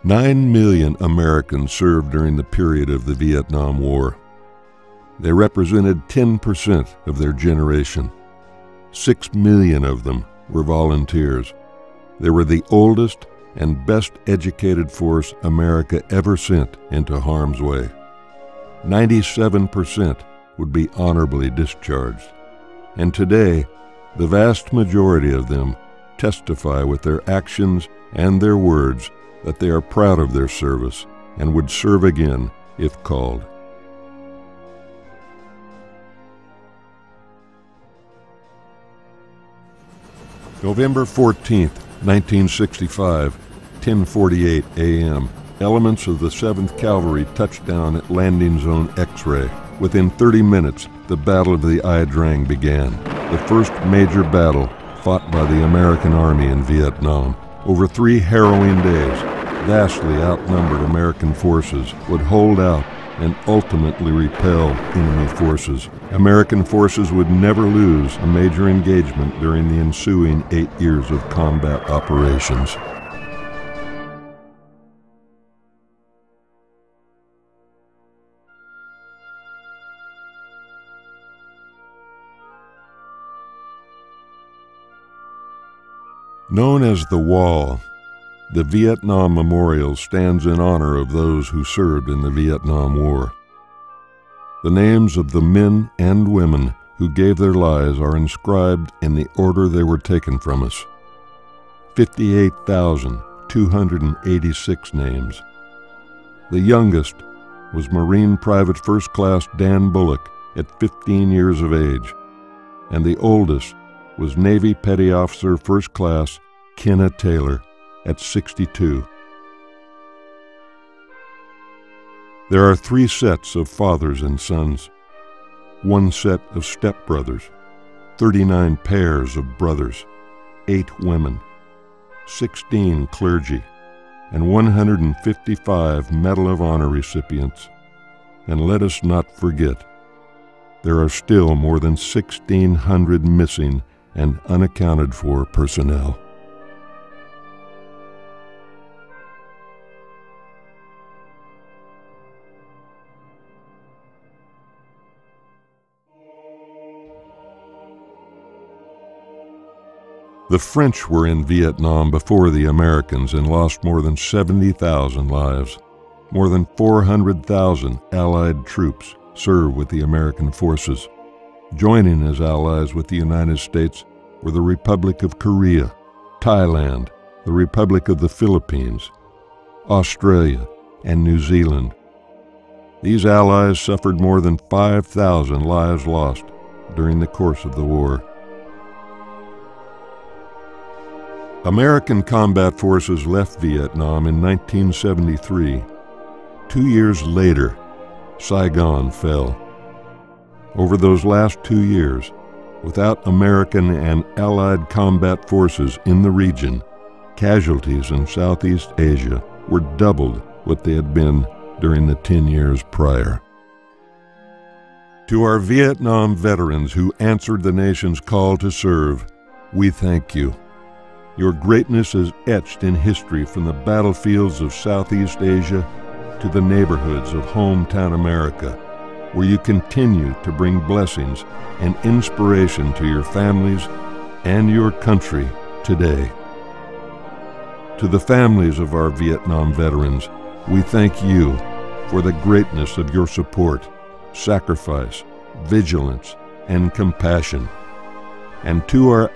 9 million Americans served during the period of the Vietnam War. They represented 10% of their generation. 6 million of them were volunteers. They were the oldest and best educated force America ever sent into harm's way. 97% would be honorably discharged. And today, the vast majority of them testify with their actions and their words that they are proud of their service and would serve again if called. November 14th, 1965, 10:48 a.m. Elements of the 7th Cavalry touched down at Landing Zone X-Ray. Within 30 minutes, the Battle of the Ai Drang began, the first major battle fought by the American Army in Vietnam. Over 3 harrowing days, vastly outnumbered American forces would hold out and ultimately repel enemy forces. American forces would never lose a major engagement during the ensuing 8 years of combat operations. Known as the Wall, the Vietnam Memorial stands in honor of those who served in the Vietnam War. The names of the men and women who gave their lives are inscribed in the order they were taken from us. 58,286 names. The youngest was Marine Private First Class Dan Bullock at 15 years of age, and the oldest was Navy Petty Officer First Class Kenna Taylor at 62. There are 3 sets of fathers and sons, 1 set of stepbrothers, 39 pairs of brothers, 8 women, 16 clergy, and 155 Medal of Honor recipients. And let us not forget, there are still more than 1,600 missing and unaccounted for personnel. The French were in Vietnam before the Americans and lost more than 70,000 lives. More than 400,000 Allied troops served with the American forces. Joining as allies with the United States were the Republic of Korea, Thailand, the Republic of the Philippines, Australia, and New Zealand. These allies suffered more than 5,000 lives lost during the course of the war. American combat forces left Vietnam in 1973. 2 years later, Saigon fell. Over those last 2 years, without American and Allied combat forces in the region, casualties in Southeast Asia were doubled what they had been during the 10 years prior. To our Vietnam veterans who answered the nation's call to serve, we thank you. Your greatness is etched in history from the battlefields of Southeast Asia to the neighborhoods of hometown America, where you continue to bring blessings and inspiration to your families and your country today. To the families of our Vietnam veterans, we thank you for the greatness of your support, sacrifice, vigilance, and compassion. And to our